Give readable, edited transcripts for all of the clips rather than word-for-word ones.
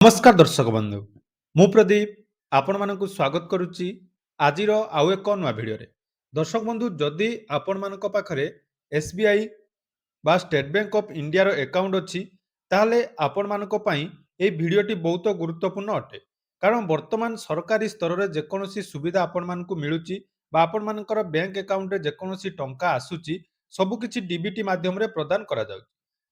नमस्कार दर्शक बंधु मु प्रदीप आपण मानक स्वागत करुच्ची आज आउ एक नुआ भिडियो दर्शक बंधु जदि आपण मानक पाखरे एसबीआई बा स्टेट बैंक ऑफ इंडिया रो अकाउंट अच्छी ताहले आपण मानक पई ए भिडियोटी बहुत गुरुत्वपूर्ण अटे कारण वर्तमान सरकारी स्तर में जेकोसी सुविधा आपण मानक मिलुची बा आपण मानकर बैंक अकाउंट रे जेकोसी टंका आसुची सबकिछि डीबीटी माध्यम रे प्रदान करा जाउची।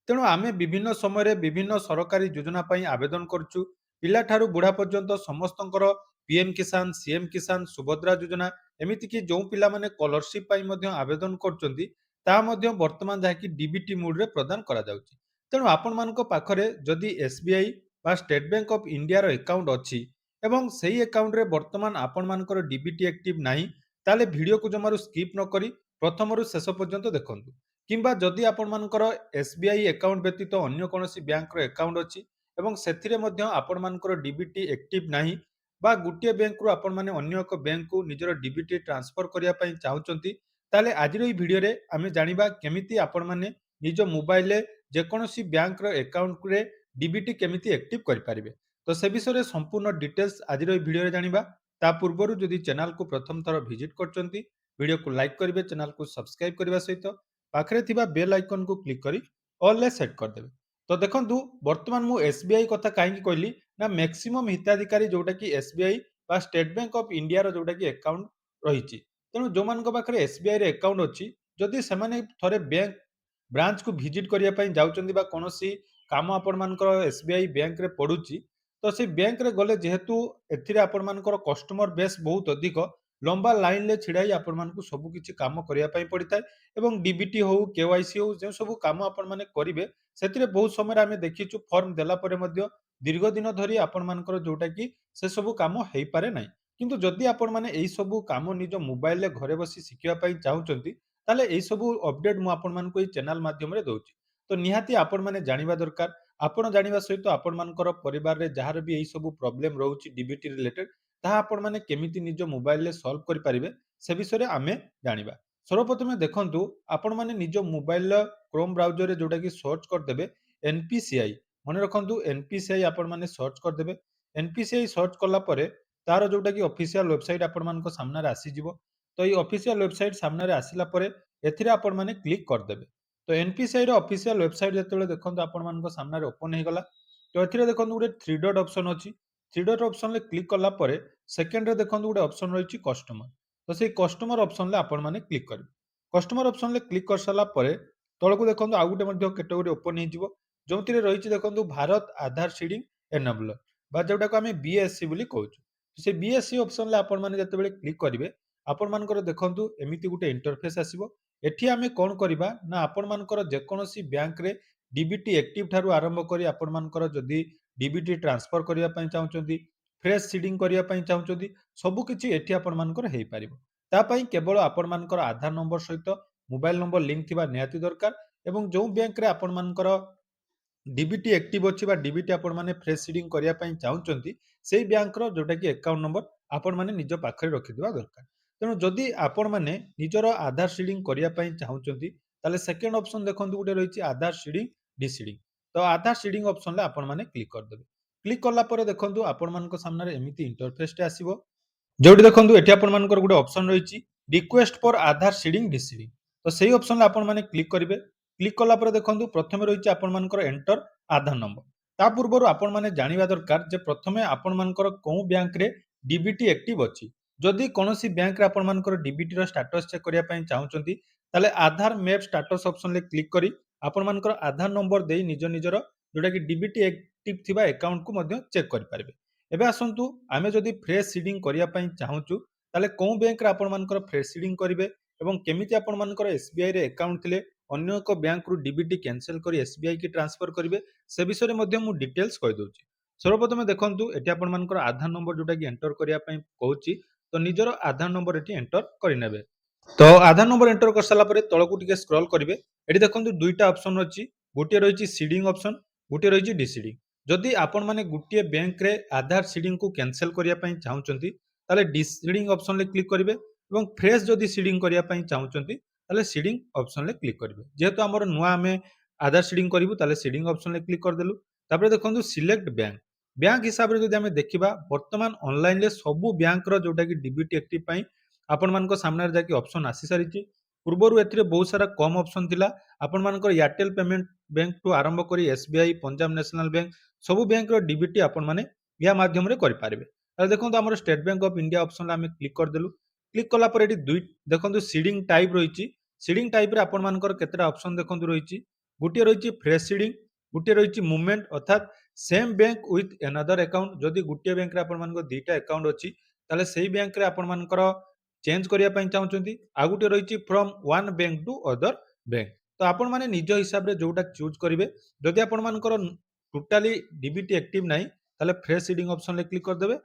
तेणु आमे विभिन्न समय विभिन्न सरकारी योजना पाई आवेदन करचु पिलाठारू बुढ़ा पर्यंत समस्तंकर पीएम किसान सीएम किसान सुभद्रा योजना एमिति कि जो पिला माने स्कॉलरशिप पाई मध्य आवेदन करचंती ता मध्य वर्तमान जाकी डीबीटी मोड रे प्रदान करा जाउची। तेणु आपण मानक पाखरे जदि एसबीआई बा स्टेट बैंक ऑफ इंडिया रो अकाउंट अछि एवं सेही अकाउंट रे वर्तमान आपण मानकर डीबीटी एक्टिव नाही ताले वीडियो को जमारू स्किप न करी प्रथमरु शेष पर्यंत देखंतु किंबा जदि आपण मानकर एसबीआई अकाउंट व्यतीत अन्य कोनोसी बैंक रो अकाउंट अछि एवं सेथिरे मध्य आपण मानकर डीबीटी एक्टिव नाही बा गुटिए बैंक रु आपण माने अन्य एक बैंक को निजर डीबीटी ट्रांसफर करिया पई चाहुचंती ताले आजिर ई भिडियो रे आमे जानिबा केमिति आपण माने निज मोबाइल रे जे कोनोसी बैंक रो अकाउंट रे डीबीटी केमिति एक्टिव करि पारिबे। तो से विषय रे संपूर्ण डिटेल्स आजिर ई भिडियो रे जानिबा। ता पूर्वरु जदि चैनल को प्रथम थर विजिट करचंती वीडियो को लाइक करिवे चैनल को सब्सक्राइब करबा सहित पाखरे थिबा बेल आइकन को क्लिक करी ऑल ले सेट कर देबे। तो देखंतु वर्तमान मु एसबीआई कथा काहे कहली ना मैक्सिमम हिताधिकारी जोटा कि एसबीआई बा स्टेट बैंक ऑफ इंडिया रो जोटा कि अकाउंट रहिछि तेणु जो मान पाखरे एसबीआई रे अकाउंट अछि जदि सेमाने थरे बैंक ब्रांच को विजिट करिया पई जाउचंदी बा कोनोसी काम आपण मानकर एसबीआई बैंक रे पडुछि तो से बैंक रे गले जेहेतु एथिरे आपण मानकर कस्टमर बेस बहुत अधिक लंबा लाइन ले छिड़ाई आपण मानकु सब किछि काम करिया पई पड़िଥାଏ एवं डीबीटी हो केवाईसी हो जे सब काम आपण माने करिवे ସେଥିରେ ବହୁତ ସମୟରେ ଆମେ ଦେଖିଛୁ ଫର୍ମ ଦେଲା ପରେ ମଧ୍ୟ ଦୀର୍ଘ ଦିନ ଧରି ଆପଣମାନଙ୍କର ଯୋଉଟା କି ସେ ସବୁ କାମ ହେଇପାରେ ନାହିଁ କିନ୍ତୁ ଯଦି ଆପଣମାନେ ଏଇ ସବୁ କାମ ନିଜ ମୋବାଇଲରେ ଘରେ ବସି ଶିଖିବା ପାଇଁ ଚାହୁଁଛନ୍ତି ତାହେଲେ ଏଇ ସବୁ ଅପଡେଟ ମୁଁ ଆପଣମାନଙ୍କୁ ଏଇ ଚ୍ୟାନେଲ ମାଧ୍ୟମରେ ଦଉଛି ତ ନିହାତି ଆପଣମାନେ ଜାଣିବା ଦରକାର ଆପଣ ଜାଣିବା ସହିତ ଆପଣମାନଙ୍କର ପରିବାରରେ ଯାହାର ବି ଏଇ ସବୁ ପ୍ରୋବ୍ଲେମ ରହୁଛି ଡିବିଟି ରିଲେଟେଡ ତାହା ଆପଣମାନେ କେମିତି ନିଜ ମୋବାଇଲରେ ସଲ୍ଭ କରିପାରିବେ ସେ ବିଷୟରେ ଆମେ ଜାଣିବା। सर्वप्रथमे देखंतु आपण माने निज मोबाइल क्रोम ब्राउजर रे जोटा कि सर्च करदेबे एनपीसीआई मन रखंतु एनपीसीआई आपण माने सर्च करदेबे एनपीसीआई सर्च कला परे तार जोटा कि ऑफिशियल वेबसाइट आपण मानको सामने रे आसी जिवो तो ये ऑफिशियल वेबसाइट सामने रे आसिला परे एथिरे आपण माने क्लिक करदेबे तो एनपीसीआई रो ऑफिशियल वेबसाइट जेतेले देखंतु आपण मानको सामने रे ओपन हे गला तो एथिरे देखंतु गुटे थ्री डॉट ऑप्शन अछि थ्री डॉट ऑप्शन ले क्लिक कला परे सेकंड रे देखंतु गुटे ऑप्शन रहिछि कस्टमर तो से कस्टमर ऑप्शन ले आपण माने क्लिक करिवे कस्टमर ऑप्शन ले क्लिक कर साला परे तळकु देखंतु आ गुटे मध्ये कैटेगरी ओपन हे जिवो जोंतिरे रहिछि देखंतु भारत आधार सीडिंग एनेबलर बा जोटा को हमें बीएससी बोली कहउछु से बीएससी ऑप्शन ले आपण माने जते बेले क्लिक करिवे आपण मानकर देखंतु एमिति गुटे इंटरफेस आसीबो एठी हमें कोन करिबा ना आपण मानकर जे कोनोसी बैंक रे डीबीटी एक्टिव थारु आरंभ करी आपण मानकर जदी डीबीटी ट्रांसफर करिया पई चाहुचंती फ्रेश सीडिंग करिया पई चाहुचंती सब किछि एठी आपण मानकर हेई पारिबो ता पई केवल आपण मानकर आधार नंबर सहित मोबाइल नंबर लिंक थिबा निहाती दरकार एवं जो बैंक रे आपण मानकर डीबीटी एक्टिव अछि बा डीबीटी आपण माने फ्रेश सीडिंग करिया पई चाहुचंती सेही बैंक रो जोटा कि अकाउंट नंबर आपण माने निज पाखरे रखिदिबा दरकार तेणु जदि आपण माने निजर आधार सीडिंग करिया पई चाहुचंती ताले सेकंड ऑप्शन देखंतु गुटे रहिछि आधार सीडिंग डीसीडिंग तो आधार सीडिंग ऑप्शन ले आपण माने क्लिक कर देबे क्लिक करला परे देखंतु आपण मानक सामने रे एमिति इंटरफेस टे आसीबो जोटी देखंतु एठी आपण मानकर गुटे ऑप्शन रहिछि request for Aadhaar seeding deseeding तो सेही ऑप्शन ले आपण माने क्लिक करिवे क्लिक कला परे देखंतु प्रथमे रहिछि आपण मानकर एंटर आधार नंबर ता पूर्वरु आपण माने जानिबा दरकार जे प्रथमे आपण मानकर कोउ बैंक रे डीबीटी एक्टिव अछि जदि कोनोसी बैंक रे आपण मानकर डीबीटी रो स्टेटस चेक करिया पई चाहुचंती ताले आधार मैप स्टेटस ऑप्शन ले क्लिक करी आपण मानकर आधार नंबर देई निज निजर जोटा कि डीबीटी एक्टिव थिबा अकाउंट को मध्य चेक करि पारिबे। एबे आसंतु आमे जदि फ्रेश सीडिंग करिया पई चाहुचु ताले कोउ बैंक रे आपण मानकर फ्रेश सीडिंग करिवे एवं केमिति आपण मानकर एसबीआई रे अकाउंट थिले अन्य एक बैंक रु डीबीटी कैंसिल करी एसबीआई की ट्रांसफर करिवे से विषय रे मध्य मु डिटेल्स कहि दोछि। सर्वप्रथमे देखंतु एठी आपण मानकर आधार नंबर जोटा कि एंटर करिया पई कहूछि तो निजर आधार नंबर एठी एंटर करि नेबे तो आधार नंबर एंटर कर साला परे तळकु टिके स्क्रॉल करिवे एठी देखंतु दुईटा ऑप्शन अछि गोटे रहिछि सीडिंग ऑप्शन गोटे रहिछि डीसीडिंग जदि आपण माने गुटिए बैंक रे आधार सीडिंग को कैंसिल करिया पई चाहुचंती ताले डीसीडिंग ऑप्शन ले क्लिक करिवे एवं फ्रेश जदि सीडिंग करिया पई चाहुचंती ताले सीडिंग ऑप्शन ले क्लिक करिवे जेहेतु हमर नुआ हमें आधार सीडिंग करिवु ताले सीडिंग ऑप्शन ले क्लिक कर देलु तापर देखंतु सिलेक्ट बैंक ବ୍ୟାଙ୍କ ହିସାବରେ ଯଦି ଆମେ ଦେଖିବା ବର୍ତ୍ତମାନ ଅନଲାଇନରେ ସବୁ ବ୍ୟାଙ୍କର ଯୋଉଟା କି ଡିବିଟି ଆକ୍ଟିଭ ପାଇଁ ଆପଣମାନଙ୍କ ସାମ୍ନାରେ ଯାଇକି ଅପସନ ଆସିସାରିଛି। ପୂର୍ବରୁ ଏଥିରେ ବହୁତ ସାରା କମ ଅପସନ ଥିଲା। ଆପଣମାନଙ୍କର ଏୟାରଟେଲ ପେମେଣ୍ଟ ବ୍ୟାଙ୍କଠୁ ଆରମ୍ଭ କରି ଏସବିଆଇ, ପଞ୍ଜାବ ନ୍ୟାସନାଲ ବ୍ୟାଙ୍କ ସବୁ ବ୍ୟାଙ୍କର ଡିବିଟି ଆପଣମାନେ ଏହା ମାଧ୍ୟମରେ କରିପାରିବେ। ତାହେଲେ ଦେଖନ୍ତୁ ଆମର ଷ୍ଟେଟ ବ୍ୟାଙ୍କ ଅଫ ଇଣ୍ଡିଆ ଅପସନରେ ଆମେ କ୍ଲିକ୍ କରିଦେଲୁ। କ୍ଲିକ୍ କଲା ପରେ ଏଠି ଦୁଇ ଦେଖନ୍ତୁ ସିଡିଂ ଟାଇପ ରହିଛି। ସିଡିଂ ଟାଇପରେ ଆପଣମାନଙ୍କର କେତେଟା ଅପସନ ଦେଖନ୍ତୁ ରହିଛି। ଗୋଟିଏ ରହିଛି ଫ୍ରେଶ ସିଡିଂ, ଗୋଟିଏ ରହିଛି ମୁଭମେଣ୍ଟ ଅର୍ଥାତ୍ ସେମ୍ ବ୍ୟାଙ୍କ ୱିଥ୍ ଏନଦର ଆକାଉଣ୍ଟ। ଯଦି ଗୋଟିଏ ବ୍ୟାଙ୍କରେ ଆପଣମାନଙ୍କର ଦୁଇଟା ଆକାଉଣ୍ଟ ଅଛି ତାହେଲେ ସେଇ ବ୍ୟାଙ୍କରେ ଆପଣମାନଙ୍କର ଚେଞ୍ଜ କରିବା ପାଇଁ ଚାହୁଁଛନ୍ତି। ଆଉ ଗୋଟେ ରହିଛି from one bank to other bank. ତ ଆପଣମାନେ ନିଜ ହିସାବରେ ଯୋଉଟା ଚୁଜ୍ କରିବେ। ଯଦି ଆପଣମାନଙ୍କର ଟୋଟାଲି ଡିବିଟି ଆକ୍ଟିଭ ନାହିଁ ତାହେଲେ ଫ୍ରେଶ ସିଡିଂ ଅପସନରେ କ୍ଲିକ୍ କରିଦେବେ।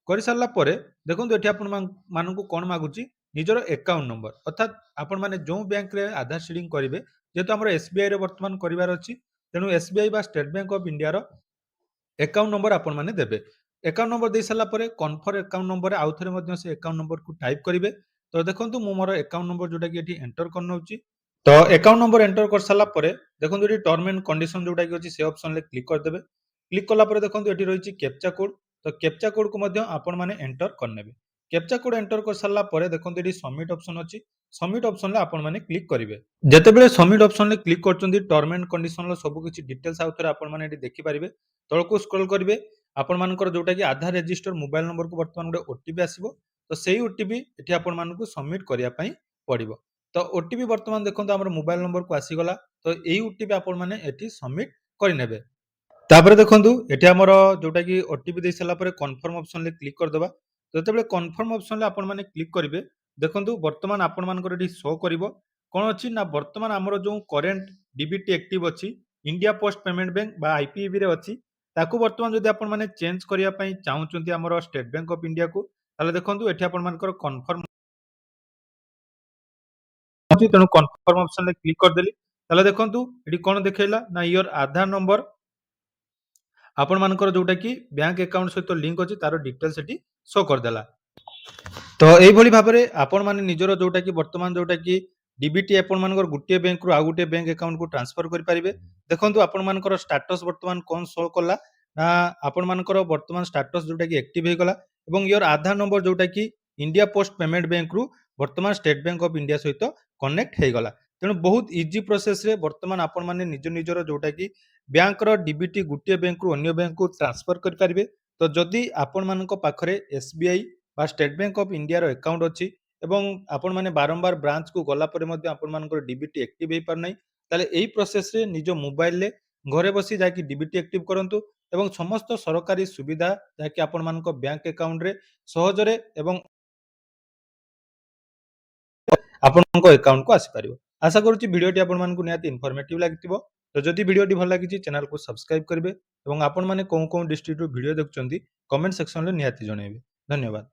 କରିସାରିଲା ପରେ ଦେଖନ୍ତୁ ଏଠି ଆପଣମାନଙ୍କୁ କ'ଣ ମାଗୁଛି, ନିଜର ଆକାଉଣ୍ଟ ନମ୍ବର ଅର୍ଥାତ୍ ଆପଣମାନେ ଯେଉଁ ବ୍ୟାଙ୍କରେ ଆଧାର ସିଡିଂ କରିବେ। ଯେହେତୁ ଆମର ଏସବିଆଇରେ ବର୍ତ୍ତମାନ କରିବାର ଅଛି, ତେଣୁ ଏସବିଆଇ ବା ଷ୍ଟେଟ ବ୍ୟାଙ୍କ ଅଫ ଇଣ୍ଡିଆର ଆକାଉଣ୍ଟ ନମ୍ବର ଆପଣମାନେ ଦେବେ। ଆକାଉଣ୍ଟ ନମ୍ବର ଦେଇସାରିଲା ପରେ କନଫର୍ମ ଆକାଉଣ୍ଟ ନମ୍ବରରେ ଆଉ ଥରେ ମଧ୍ୟ ସେ ଆକାଉଣ୍ଟ ନମ୍ବରକୁ ଟାଇପ୍ କରିବେ। ତ ଦେଖନ୍ତୁ ମୁଁ ମୋର ଆକାଉଣ୍ଟ ନମ୍ବର ଯୋଉଟାକି ଏଠି ଏଣ୍ଟର କରିନେଉଛି। ତ ଆକାଉଣ୍ଟ ନମ୍ବର ଏଣ୍ଟର କରିସାରିଲା ପରେ ଦେଖନ୍ତୁ ଏଠି ଟର୍ମ ଆଣ୍ଡ କଣ୍ଡିସନ ଯୋଉଟାକି ଅଛି ସେ ଅପସନରେ କ୍ଲିକ୍ କରିଦେବେ। କ୍ଲିକ୍ କଲା ପରେ ଦେଖନ୍ତୁ ଏଠି ରହିଛି କ୍ୟାପଚା କୋଡ। ତ କ୍ୟାପଚା କୋଡକୁ ମଧ୍ୟ ଆପଣମାନେ ଏଣ୍ଟର କରିନେବେ। କ୍ୟାପଚା କୋଡ ଏଣ୍ଟର କରିସାରିଲା ପରେ ଦେଖନ୍ତୁ ଏଠି ସବମିଟ୍ ଅପସନ ଅଛି। ସବମିଟ୍ ଅପସନରେ ଆପଣମାନେ କ୍ଲିକ୍ କରିବେ। ଯେତେବେଳେ ସବମିଟ୍ ଅପସନରେ କ୍ଲିକ୍ କରୁଛନ୍ତି ଟର୍ମ ଆଣ୍ଡ କଣ୍ଡିସନର ସବୁ କିଛି ଡିଟେଲ୍ସ ଆଉ ଥରେ ଆପଣମାନେ ଏଠି ଦେଖିପାରିବେ। ତଳକୁ ସ୍କ୍ରୋଲ କରିବେ। ଆପଣମାନଙ୍କର ଯୋଉଟାକି ଆଧାର ରେଜିଷ୍ଟର ମୋବାଇଲ ନମ୍ବରକୁ ବର୍ତ୍ତମାନ ଗୋଟେ ଓଟିପି ଆସିବ। ତ ସେଇ ଓଟିପି ଏଠି ଆପଣମାନଙ୍କୁ ସବମିଟ୍ କରିବା ପାଇଁ ପଡ଼ିବ। ତ ଓଟିପି ବର୍ତ୍ତମାନ ଦେଖନ୍ତୁ ଆମର ମୋବାଇଲ ନମ୍ବରକୁ ଆସିଗଲା। ତ ଏଇ ଓଟିପି ଆପଣମାନେ ଏଠି ସବମିଟ୍ କରିନେବେ। ତାପରେ ଦେଖନ୍ତୁ ଏଠି ଆମର ଯୋଉଟାକି ଓଟିପି ଦେଇ ସାରିଲା ପରେ କନଫର୍ମ ଅପସନରେ କ୍ଲିକ୍ କରିଦେବା। ଯେତେବେଳେ କନଫର୍ମ ଅପସନରେ ଆପଣମାନେ କ୍ଲିକ୍ କରିବେ ଦେଖନ୍ତୁ ବର୍ତ୍ତମାନ ଆପଣମାନଙ୍କର ଏଠି ଶୋ କରିବ କ'ଣ ଅଛି ନା ବର୍ତ୍ତମାନ ଆମର ଯେଉଁ କରେଣ୍ଟ ଡିବିଟି ଆକ୍ଟିଭ ଅଛି ଇଣ୍ଡିଆ ପୋଷ୍ଟ ପେମେଣ୍ଟ ବ୍ୟାଙ୍କ ବା ଆଇପିଏବିରେ ଅଛି, ତାକୁ ବର୍ତ୍ତମାନ ଯଦି ଆପଣମାନେ ଚେଞ୍ଜ କରିବା ପାଇଁ ଚାହୁଁଛନ୍ତି ଆମର ଷ୍ଟେଟ ବ୍ୟାଙ୍କ ଅଫ ଇଣ୍ଡିଆକୁ, ତାହେଲେ ଦେଖନ୍ତୁ ଏଠି ଆପଣମାନଙ୍କର କନଫର୍ମ ଅଛି, ତେଣୁ କନଫର୍ମ ଅପସନରେ କ୍ଲିକ୍ କରିଦେଲି। ତାହେଲେ ଦେଖନ୍ତୁ ଏଠି କ'ଣ ଦେଖେଇଲା ନା ୟୋର ଆଧାର ନମ୍ବର ଆପଣମାନଙ୍କର ଯୋଉଟାକି ବ୍ୟାଙ୍କ ଆକାଉଣ୍ଟ ସହିତ ଲିଙ୍କ ଅଛି ତାର ଡିଟେଲ୍ସ ଏଠି ଶୋ କରିଦେଲା। ତ ଏଇଭଳି ଭାବରେ ଆପଣମାନେ ନିଜର ଯୋଉଟାକି ବର୍ତ୍ତମାନ ଯୋଉଟାକି ଡିବିଟି ଆପଣମାନଙ୍କର ଗୋଟିଏ ବ୍ୟାଙ୍କରୁ ଆଉ ଗୋଟିଏ ବ୍ୟାଙ୍କ ଆକାଉଣ୍ଟକୁ ଟ୍ରାନ୍ସଫର କରିପାରିବେ। ଦେଖନ୍ତୁ ଆପଣମାନଙ୍କର ଷ୍ଟାଟସ ବର୍ତ୍ତମାନ କ'ଣ ଶୋ କଲା ନା ଆପଣମାନଙ୍କର ବର୍ତ୍ତମାନ ଷ୍ଟାଟସ ଯୋଉଟାକି ଆକ୍ଟିଭ ହେଇଗଲା ଏବଂ ୟୋର ଆଧାର ନମ୍ବର ଯୋଉଟାକି ଇଣ୍ଡିଆ ପୋଷ୍ଟ ପେମେଣ୍ଟ ବ୍ୟାଙ୍କରୁ ବର୍ତ୍ତମାନ ଷ୍ଟେଟ ବ୍ୟାଙ୍କ ଅଫ ଇଣ୍ଡିଆ ସହିତ କନେକ୍ଟ ହେଇଗଲା। ତେଣୁ ବହୁତ ଇଜି ପ୍ରୋସେସରେ ବର୍ତ୍ତମାନ ଆପଣମାନେ ନିଜ ନିଜର ଯୋଉଟାକି ବ୍ୟାଙ୍କର ଡିବିଟି ଗୋଟିଏ ବ୍ୟାଙ୍କରୁ ଅନ୍ୟ ବ୍ୟାଙ୍କକୁ ଟ୍ରାନ୍ସଫର କରିପାରିବେ। ତ ଯଦି ଆପଣମାନଙ୍କ ପାଖରେ ଏସବିଆଇ ବା ଷ୍ଟେଟ ବ୍ୟାଙ୍କ ଅଫ ଇଣ୍ଡିଆର ଆକାଉଣ୍ଟ ଅଛି ଏବଂ ଆପଣମାନେ ବାରମ୍ବାର ବ୍ରାଞ୍ଚକୁ ଗଲା ପରେ ମଧ୍ୟ ଆପଣମାନଙ୍କର ଡିବିଟି ଆକ୍ଟିଭ ହେଇପାରୁନାହିଁ, ତାହେଲେ ଏହି ପ୍ରୋସେସରେ ନିଜ ମୋବାଇଲରେ ଘରେ ବସି ଯାଇକି ଡିବିଟି ଆକ୍ଟିଭ କରନ୍ତୁ ଏବଂ ସମସ୍ତ ସରକାରୀ ସୁବିଧା ଯାହାକି ଆପଣମାନଙ୍କ ବ୍ୟାଙ୍କ ଆକାଉଣ୍ଟରେ ସହଜରେ ଏବଂ ଆପଣଙ୍କ ଆକାଉଣ୍ଟକୁ ଆସିପାରିବ। ଆଶା କରୁଛି ଭିଡ଼ିଓଟି ଆପଣମାନଙ୍କୁ ନିହାତି ଇନଫର୍ମେଟିଭ ଲାଗିଥିବ। ତ ଯଦି ଭିଡ଼ିଓଟି ଭଲ ଲାଗିଛି ଚ୍ୟାନେଲକୁ ସବସ୍କ୍ରାଇବ କରିବେ ଏବଂ ଆପଣମାନେ କୋଉ କୋଉ ଡିଷ୍ଟ୍ରିକ୍ଟରୁ ଭିଡ଼ିଓ ଦେଖୁଛନ୍ତି କମେଣ୍ଟ ସେକ୍ସନରେ ନିହାତି ଜଣାଇବେ। ଧନ୍ୟବାଦ।